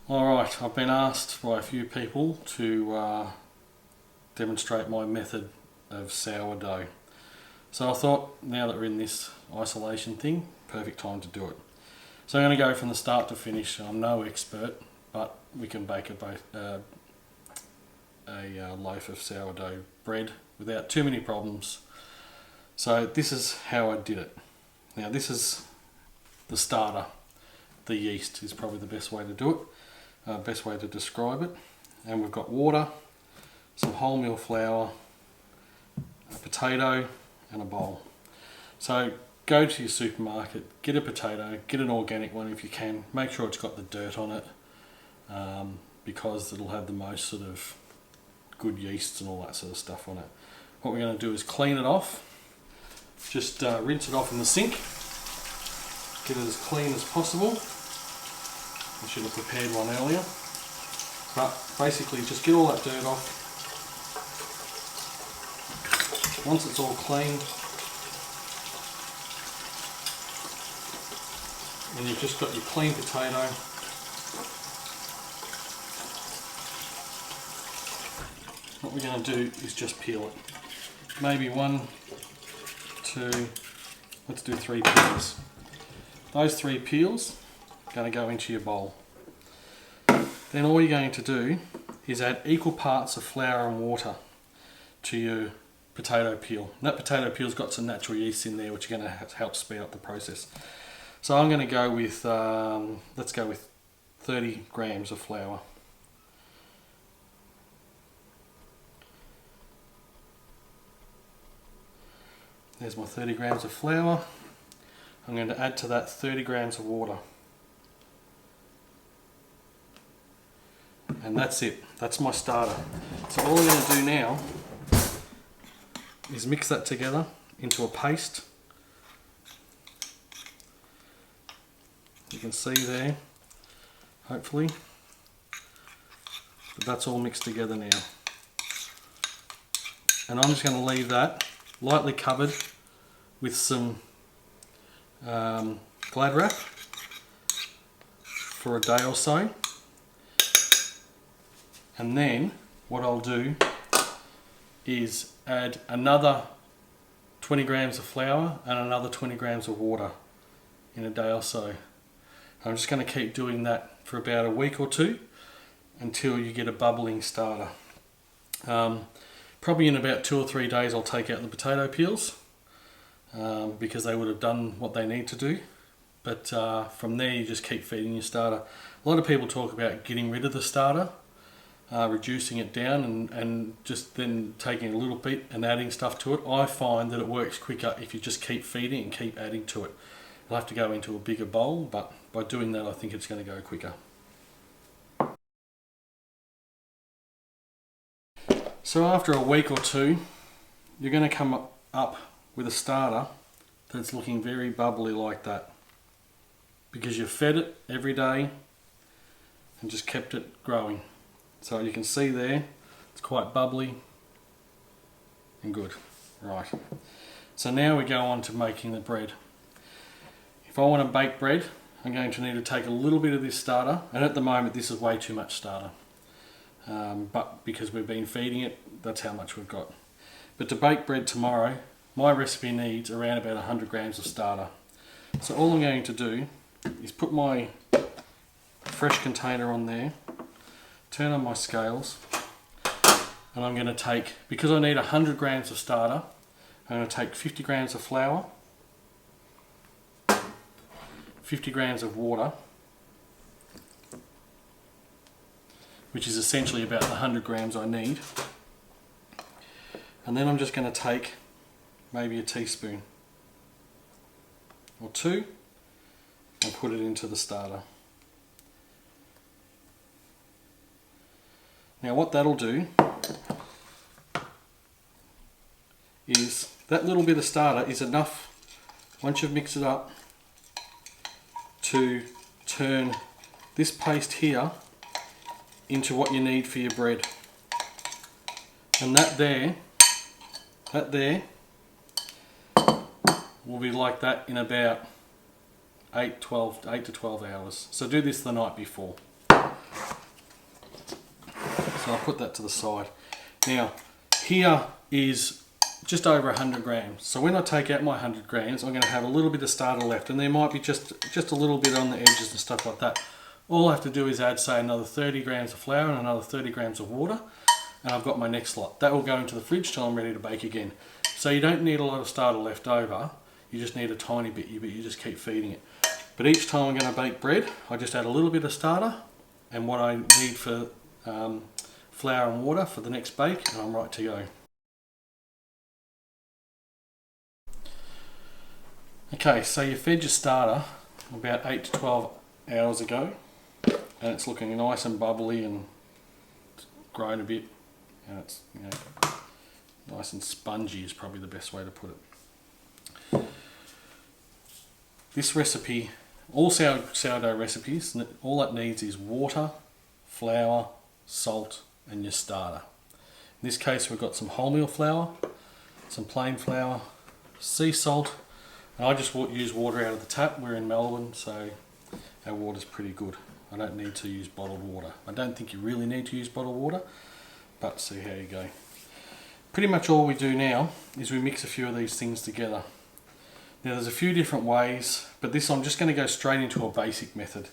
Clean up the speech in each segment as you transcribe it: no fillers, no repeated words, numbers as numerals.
Alright, I've been asked by a few people to demonstrate my method of sourdough. So I thought, now that we're in this isolation thing, perfect time to do it. So I'm going to go from the start to finish. I'm no expert, but we can bake a loaf of sourdough bread without too many problems. So this is how I did it. Now this is the starter. The yeast is probably the best way to do it. Best way to describe it. And we've got water, some wholemeal flour, a potato and a bowl. So go to your supermarket, get a potato, get an organic one if you can. Make sure it's got the dirt on it, because it'll have the most sort of good yeasts and all that sort of stuff on it. What we're going to do is clean it off. Just rinse it off in the sink. Get it as clean as possible. I should have prepared one earlier. But basically just get all that dirt off. Once it's all clean, and you've just got your clean potato, what we're going to do is just peel it. Maybe one, two, let's do 3 peels. Those 3 peels are going to go into your bowl. Then all you're going to do is add equal parts of flour and water to your potato peel. And that potato peel's got some natural yeast in there which are going to help speed up the process. So I'm going to go with, let's go with 30 grams of flour. There's my 30 grams of flour. I'm going to add to that 30 grams of water. And that's it. That's my starter. So all I'm going to do now is mix that together into a paste. You can see there, hopefully, but that's all mixed together now. And I'm just going to leave that lightly covered with some Glad wrap for a day or so. And then what I'll do is add another 20 grams of flour and another 20 grams of water in a day or so. I'm just going to keep doing that for about a week or two until you get a bubbling starter. Probably in about 2 or 3 days I'll take out the potato peels because they would have done what they need to do. But from there you just keep feeding your starter. A lot of people talk about getting rid of the starter, reducing it down and just then taking a little bit and adding stuff to it. I find that it works quicker if you just keep feeding and keep adding to it. You'll have to go into a bigger bowl, but by doing that I think it's going to go quicker. So after a week or two, you're going to come up with a starter that's looking very bubbly like that, because you fed it every day and just kept it growing. So you can see there, it's quite bubbly and good. Right, so now we go on to making the bread. If I want to bake bread, I'm going to need to take a little bit of this starter, and at the moment this is way too much starter. But because we've been feeding it, that's how much we've got. But to bake bread tomorrow, my recipe needs around about 100 grams of starter. So all I'm going to do is put my fresh container on there, turn on my scales, and I'm going to take, because I need 100 grams of starter, I'm going to take 50 grams of flour, 50 grams of water, which is essentially about the 100 grams I need. And then I'm just going to take maybe a teaspoon or 2 and put it into the starter. Now what that'll do is that little bit of starter is enough, once you've mixed it up, to turn this paste here into what you need for your bread. And that there will be like that in about 8 to 12 hours. So do this the night before. So I'll put that to the side. Now, here is just over 100 grams. So when I take out my 100 grams, I'm going to have a little bit of starter left, and there might be just a little bit on the edges and stuff like that. All I have to do is add, say, another 30 grams of flour and another 30 grams of water, and I've got my next lot. That will go into the fridge till I'm ready to bake again. So you don't need a lot of starter left over, you just need a tiny bit, but you just keep feeding it. But each time I'm going to bake bread, I just add a little bit of starter and what I need for flour and water for the next bake, and I'm right to go. Okay, so you fed your starter about 8 to 12 hours ago, and it's looking nice and bubbly and grown a bit, and it's, you know, nice and spongy is probably the best way to put it. This recipe, all sourdough recipes, all it needs is water, flour, salt and your starter. In this case we've got some wholemeal flour, some plain flour, sea salt, and I just use water out of the tap. We're in Melbourne, so our water's pretty good. I don't need to use bottled water. I don't think you really need to use bottled water, but see how you go. Pretty much all we do now is we mix a few of these things together. Now there's a few different ways, but this I'm just going to go straight into a basic method.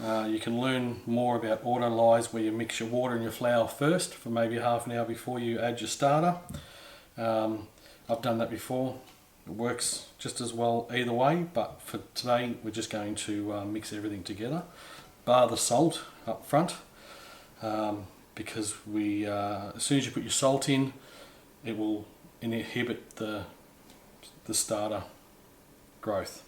You can learn more about auto-lyse where you mix your water and your flour first for maybe half an hour before you add your starter. I've done that before. It works just as well either way, but for today we're just going to mix everything together, bar the salt up front, because as soon as you put your salt in, it will inhibit the starter growth.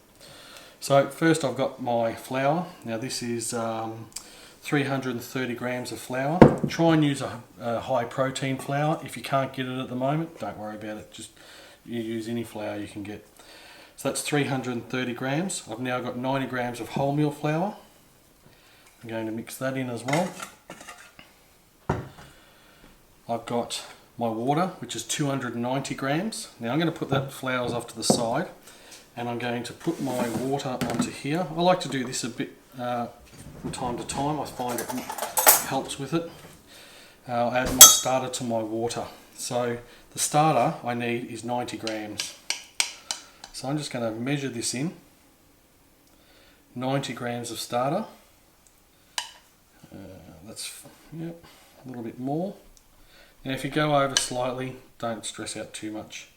So first I've got my flour. Now this is 330 grams of flour. Try and use a high protein flour. If you can't get it at the moment, don't worry about it. Just you use any flour you can get. So that's 330 grams. I've now got 90 grams of wholemeal flour. I'm going to mix that in as well. I've got my water, which is 290 grams. Now I'm going to put that flours off to the side, and I'm going to put my water onto here. I like to do this a bit from time to time. I find it helps with it. I'll add my starter to my water. So the starter I need is 90 grams. So I'm just going to measure this in. 90 grams of starter. That's a little bit more. Now if you go over slightly, don't stress out too much.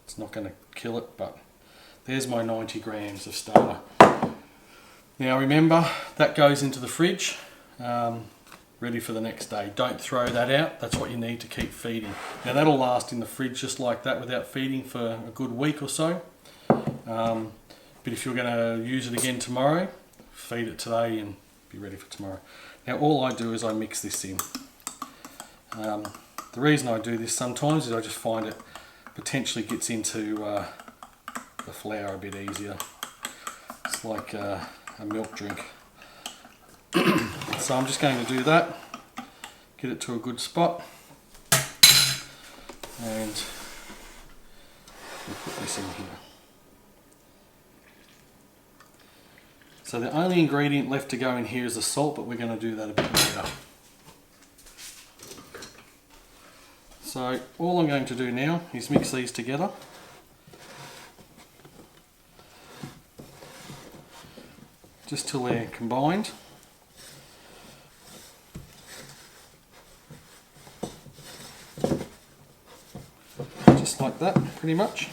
It's not going to kill it, but there's my 90 grams of starter. Now remember, that goes into the fridge, ready for the next day. Don't throw that out, that's what you need to keep feeding. Now that'll last in the fridge just like that without feeding for a good week or so. But if you're going to use it again tomorrow, feed it today and be ready for tomorrow. Now all I do is I mix this in. The reason I do this sometimes is I just find it potentially gets into the flour a bit easier. It's like a milk drink. So I'm just going to do that, get it to a good spot, and we'll put this in here. So the only ingredient left to go in here is the salt, but we're going to do that a bit later. So all I'm going to do now is mix these together. Just till they're combined. Just like that, pretty much.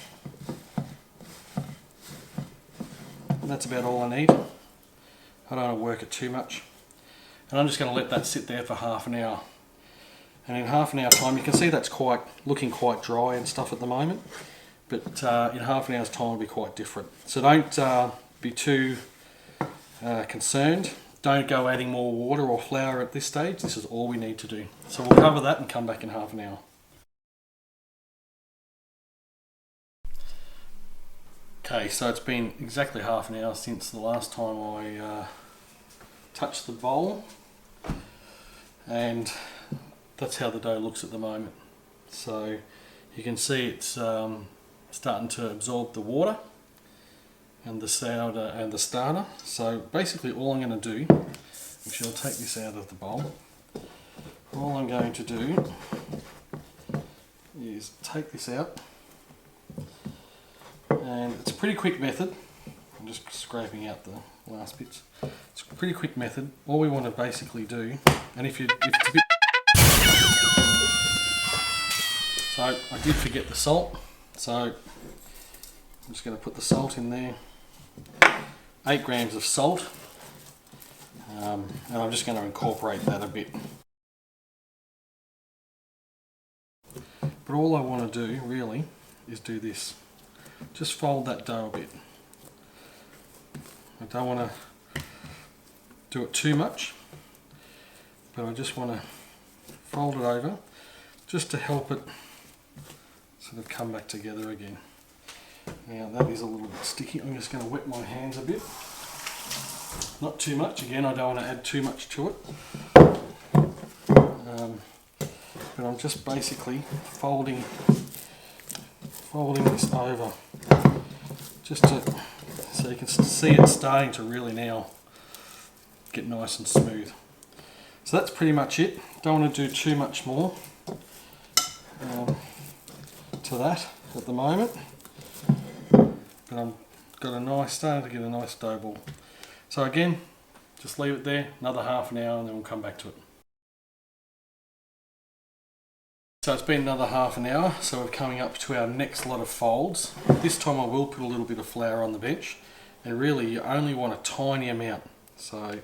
And that's about all I need. I don't want to work it too much. And I'm just going to let that sit there for half an hour. And in half an hour time, you can see that's looking quite dry and stuff at the moment. But in half an hour's time it'll be quite different. So don't be too concerned. Don't go adding more water or flour at this stage. This is all we need to do. So we'll cover that and come back in half an hour. Okay, so it's been exactly half an hour since the last time I touched the bowl, and that's how the dough looks at the moment. So you can see it's starting to absorb the water and the sourdough and the starter. So basically all I'm going to do Actually, I'll take this out of the bowl. All I'm going to do is take this out, and it's a pretty quick method. I'm just scraping out the last bits. It's a pretty quick method. All we want to basically do, and if it's a bit... So I did forget the salt, so I'm just going to put the salt in there. 8 grams of salt, and I'm just going to incorporate that a bit. But all I want to do really is do this. Just fold that dough a bit. I don't want to do it too much, but I just want to fold it over just to help it sort of come back together again. Now that is a little bit sticky. I'm just going to wet my hands a bit. Not too much. Again, I don't want to add too much to it. But I'm just basically folding this over, just so you can see it starting to really now get nice and smooth. So that's pretty much it. Don't want to do too much more to that at the moment. But I've got starting to get a nice dough ball. So again, just leave it there another half an hour and then we'll come back to it. So it's been another half an hour, so we're coming up to our next lot of folds. This time I will put a little bit of flour on the bench, and really you only want a tiny amount, so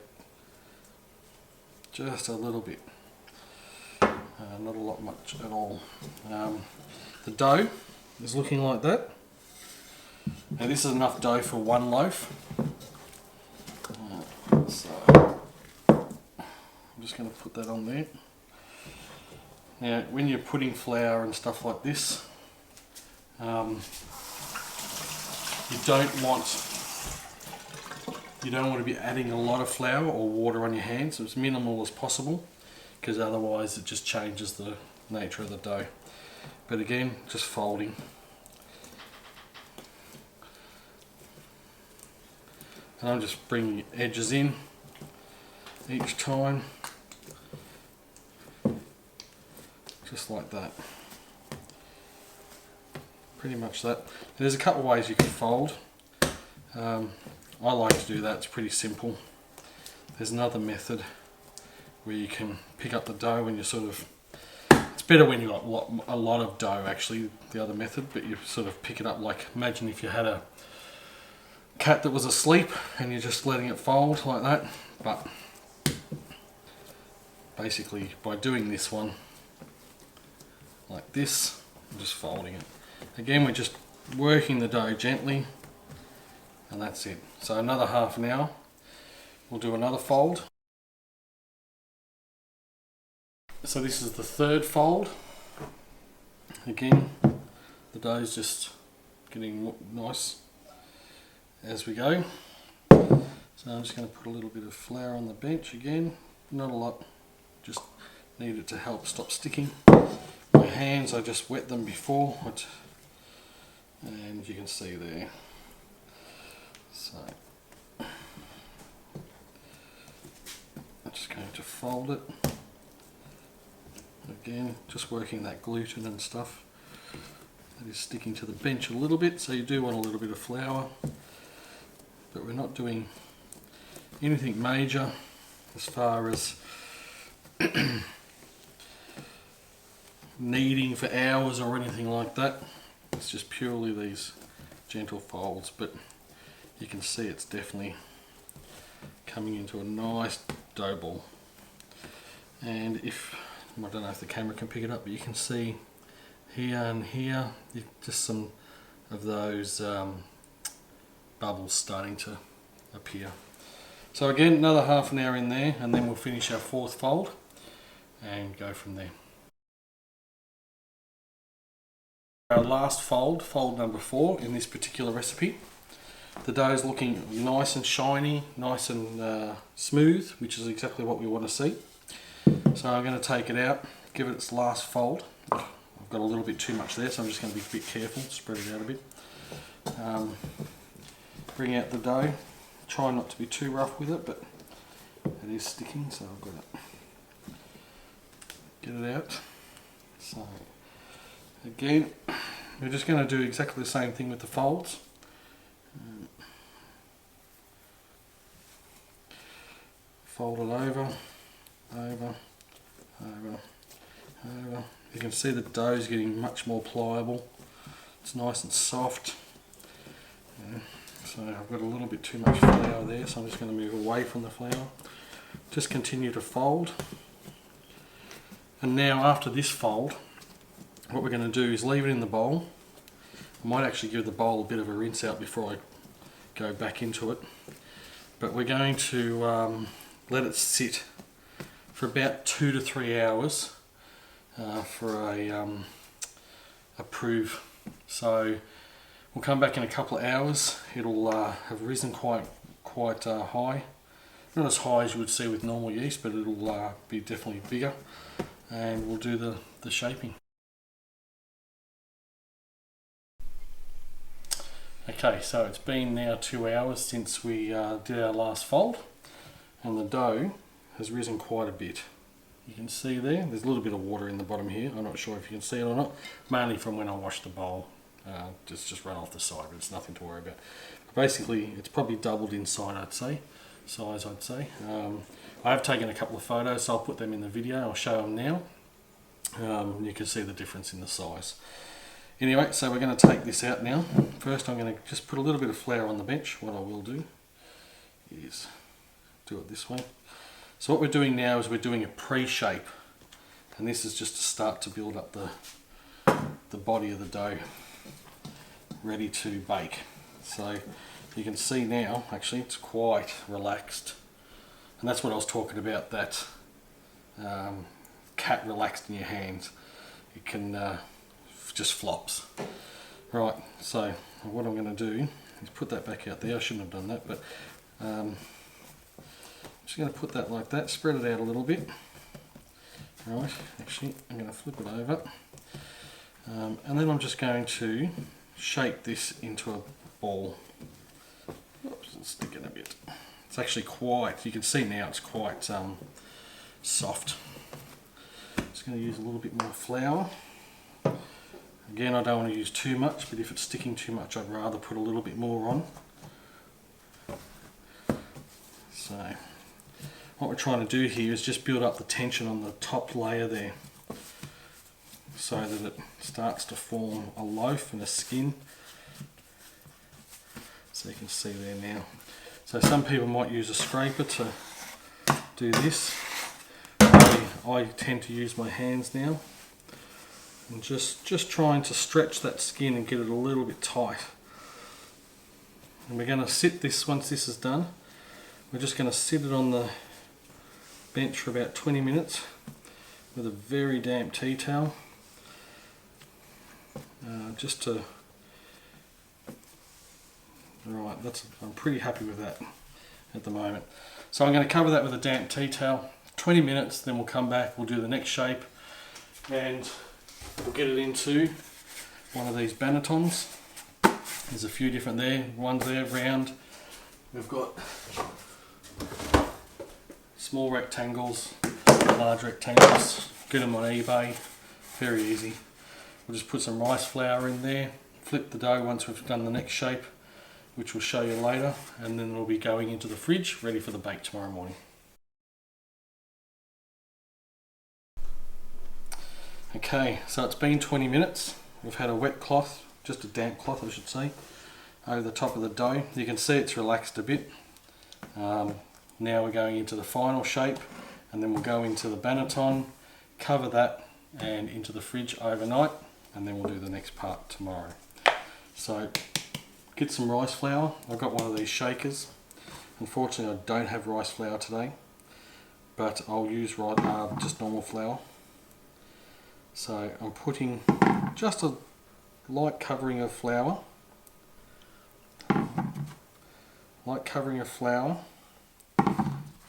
just a little bit, not a lot much at all. The dough is looking like that. Now this is enough dough for 1 loaf. So I'm just going to put that on there. Now when you're putting flour and stuff like this, you don't want to be adding a lot of flour or water on your hands, as minimal as possible, because otherwise it just changes the nature of the dough. But again, just folding. And I'm just bringing edges in each time, just like that. Pretty much that. There's a couple of ways you can fold. I like to do that, it's pretty simple. There's another method where you can pick up the dough when you it's better when you've got a lot of dough actually, the other method, but you sort of pick it up like, imagine if you had a cat that was asleep and you're just letting it fold like that. But basically by doing this one like this, I'm just folding it. Again, we're just working the dough gently, and that's it. So another half an hour, we'll do another fold. So this is the third fold. Again, the dough's just getting nice as we go. So I'm just going to put a little bit of flour on the bench again, not a lot, just need it to help stop sticking. My hands, I just wet them before, and you can see there. So I'm just going to fold it. Again, just working that gluten and stuff that is sticking to the bench a little bit, so you do want a little bit of flour, but we're not doing anything major as far as kneading for hours or anything like that. It's just purely these gentle folds, but you can see it's definitely coming into a nice dough ball. And I don't know if the camera can pick it up, but you can see here and here just some of those bubbles starting to appear. So again, another half an hour in there, and then we'll finish our fourth fold and go from there. Our last fold, fold number 4 in this particular recipe. The dough is looking nice and shiny, nice and smooth, which is exactly what we want to see. So I'm going to take it out, give it its last fold. I've got a little bit too much there, so I'm just going to be a bit careful, spread it out a bit. Bring out the dough, try not to be too rough with it, but It is sticking, so I've got to get it out. So again, we're just going to do exactly the same thing with the folds. Fold it over, over, over, over. You can see the dough is getting much more pliable. It's nice and soft. Yeah. So I've got a little bit too much flour there, so I'm just going to move away from the flour. Just continue to fold. And now after this fold, what we're going to do is leave it in the bowl. I might actually give the bowl a bit of a rinse out before I go back into it. But we're going to let it sit for about 2 to 3 hours for a proof. So we'll come back in a couple of hours. It'll have risen quite high. Not as high as you would see with normal yeast, but it'll be definitely bigger. And we'll do the shaping. Okay, so it's been now 2 hours since we did our last fold, and the dough has risen quite a bit. You can see there's a little bit of water in the bottom here. I'm not sure if you can see it or not, mainly from when I washed the bowl. Just run off the side, but it's nothing to worry about. Basically, it's probably doubled in size, I'd say. I have taken a couple of photos, so I'll put them in the video. I'll show them now. You can see the difference in the size. Anyway, so we're going to take this out now. First, I'm going to just put a little bit of flour on the bench. What I will do is do it this way. So what we're doing now is we're doing a pre-shape, and this is just to start to build up the body of the dough, ready to bake. So you can see now, actually, it's quite relaxed, and that's what I was talking about. That cat relaxed in your hands. It can just flops. Right. So what I'm going to do is put that back out there. I shouldn't have done that, but I'm just going to put that like that, spread it out a little bit. Right, actually I'm going to flip it over, and then I'm just going to shape this into a ball. Oops, it's sticking a bit. It's actually quite, you can see now it's quite soft. Just going to use a little bit more flour. Again, I don't want to use too much, but if it's sticking too much, I'd rather put a little bit more on. So what we're trying to do here is just build up the tension on the top layer there, so that it starts to form a loaf and a skin. So you can see there now. So some people might use a scraper to do this. I tend to use my hands now, and just trying to stretch that skin and get it a little bit tight. And we're going to sit this, once this is done, we're just going to sit it on the bench for about 20 minutes with a very damp tea towel, just to, right, I'm pretty happy with that at the moment. So I'm going to cover that with a damp tea towel, 20 minutes, then we'll come back, we'll do the next shape, and we'll get it into one of these bannetons. There's a few different there, one's there round, we've got small rectangles, large rectangles. Get them on eBay, very easy. We'll just put some rice flour in there, flip the dough once we've done the next shape, which we'll show you later, and then it'll be going into the fridge, ready for the bake tomorrow morning. Okay, so it's been 20 minutes. We've had a wet cloth, just a damp cloth I should say, over the top of the dough. You can see it's relaxed a bit. Now we're going into the final shape, and then we'll go into the banneton, cover that, and into the fridge overnight, and then we'll do the next part tomorrow. So get some rice flour. I've got one of these shakers. Unfortunately I don't have rice flour today, but I'll use just normal flour. So I'm putting just a light covering of flour,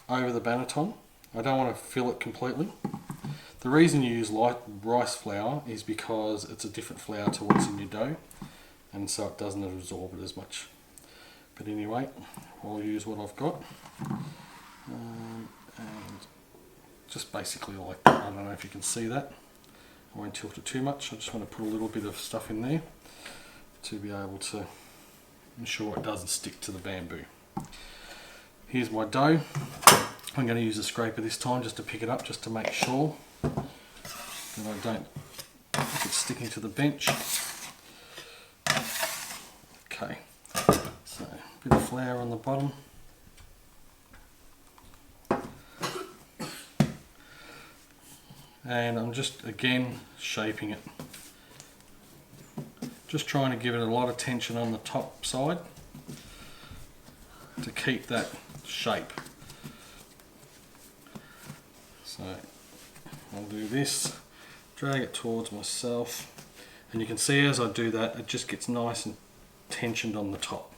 over the banneton. I don't want to fill it completely. The reason you use light rice flour is because it's a different flour to what's in your dough, and so it doesn't absorb it as much. But anyway, I'll use what I've got, And just basically like that. I don't know if you can see that. I won't tilt it too much. I just want to put a little bit of stuff in there to be able to ensure it doesn't stick to the bamboo. Here's my dough. I'm going to use a scraper this time just to pick it up, just to make sure that I don't if it's sticking to the bench. Okay, so a bit of flour on the bottom. And I'm just again shaping it. Just trying to give it a lot of tension on the top side to keep that shape. So I'll do this, drag it towards myself, and you can see as I do that it just gets nice and tensioned on the top.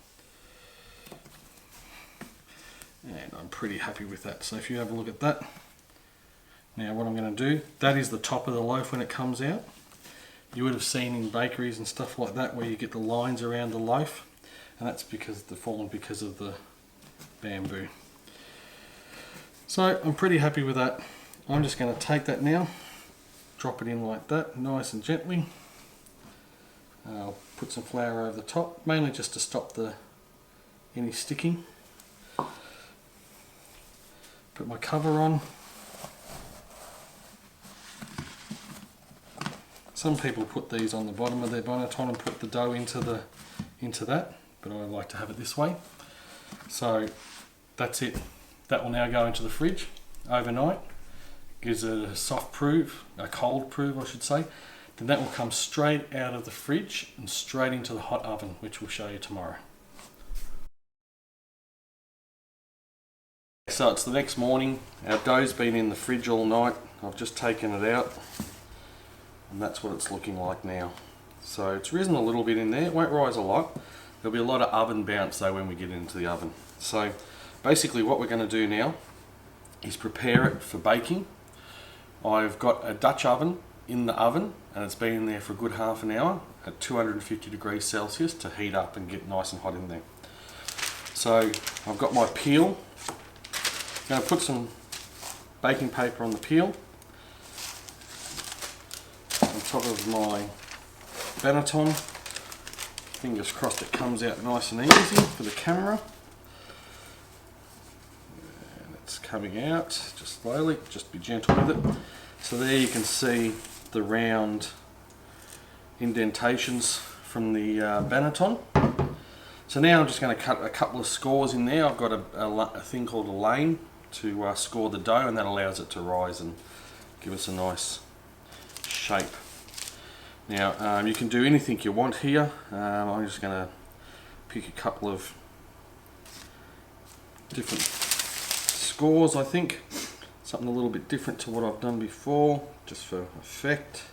And I'm pretty happy with that. So if you have a look at that. Now what I'm going to do, that is the top of the loaf when it comes out. You would have seen in bakeries and stuff like that where you get the lines around the loaf, and that's because they're formed because of the bamboo. So I'm pretty happy with that. I'm just going to take that now, drop it in like that, nice and gently. I'll put some flour over the top, mainly just to stop any sticking. Put my cover on. Some people put these on the bottom of their banneton and put the dough into that, but I like to have it this way. So that's it. That will now go into the fridge overnight. Gives it a soft proof, a cold proof I should say. Then that will come straight out of the fridge and straight into the hot oven, which we'll show you tomorrow. So it's the next morning. Our dough's been in the fridge all night. I've just taken it out. And that's what it's looking like now. So it's risen a little bit in there. It won't rise a lot. There'll be a lot of oven bounce though when we get into the oven. So basically what we're going to do now is prepare it for baking. I've got a Dutch oven in the oven and it's been in there for a good half an hour at 250 degrees Celsius to heat up and get nice and hot in there. So I've got my peel. I'm going to put some baking paper on the peel. On top of my banneton. Fingers crossed it comes out nice and easy for the camera. And it's coming out just slowly, just be gentle with it. So there you can see the round indentations from the banneton. So now I'm just going to cut a couple of scores in there. I've got a thing called a lane to score the dough, and that allows it to rise and give us a nice shape. Now you can do anything you want here. I'm just going to pick a couple of different scores, I think. Something a little bit different to what I've done before, just for effect.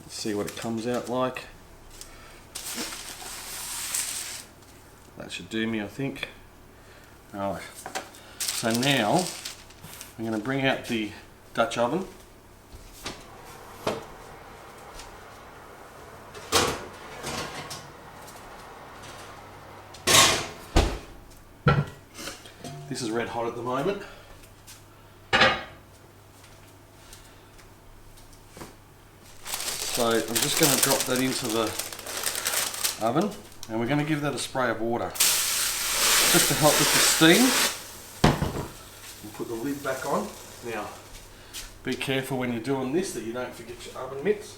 Let's see what it comes out like. That should do me, I think. Alright, so now I'm going to bring out the Dutch oven. This is red hot at the moment. So I'm just going to drop that into the oven and we're going to give that a spray of water just to help with the steam. And put the lid back on. Now be careful when you're doing this that you don't forget your oven mitts.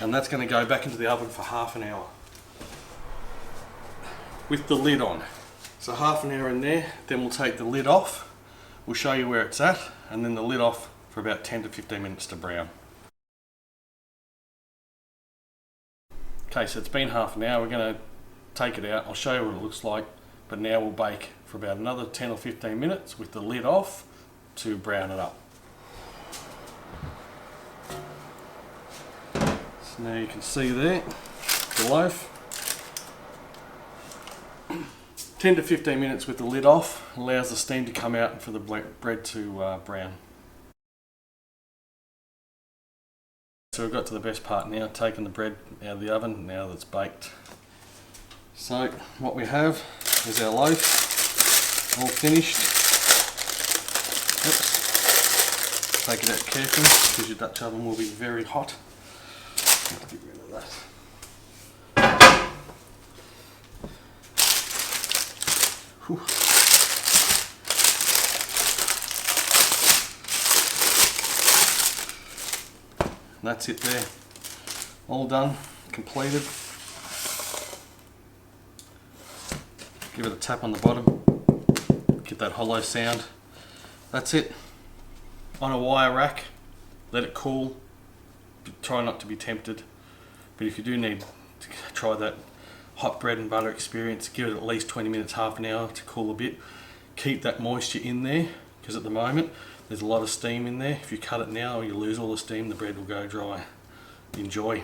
And that's going to go back into the oven for half an hour with the lid on. So half an hour in there, then we'll take the lid off. We'll show you where it's at, and then the lid off for about 10 to 15 minutes to brown. Okay, so it's been half an hour. We're going to take it out. I'll show you what it looks like, but now we'll bake for about another 10 or 15 minutes with the lid off to brown it up. So now you can see there the loaf. 10 to 15 minutes with the lid off allows the steam to come out and for the bread to brown. So we've got to the best part now, taking the bread out of the oven now that it's baked. So what we have is our loaf all finished. Oops. Take it out carefully because your Dutch oven will be very hot. Let's get rid of that. Whew. That's it there. All done, completed. Give it a tap on the bottom. Get that hollow sound. That's it. On a wire rack, let it cool. Try not to be tempted. But if you do need to try that hot bread and butter experience, give it at least 20 minutes, half an hour to cool a bit. Keep that moisture in there, because at the moment there's a lot of steam in there. If you cut it now, you lose all the steam, the bread will go dry. Enjoy.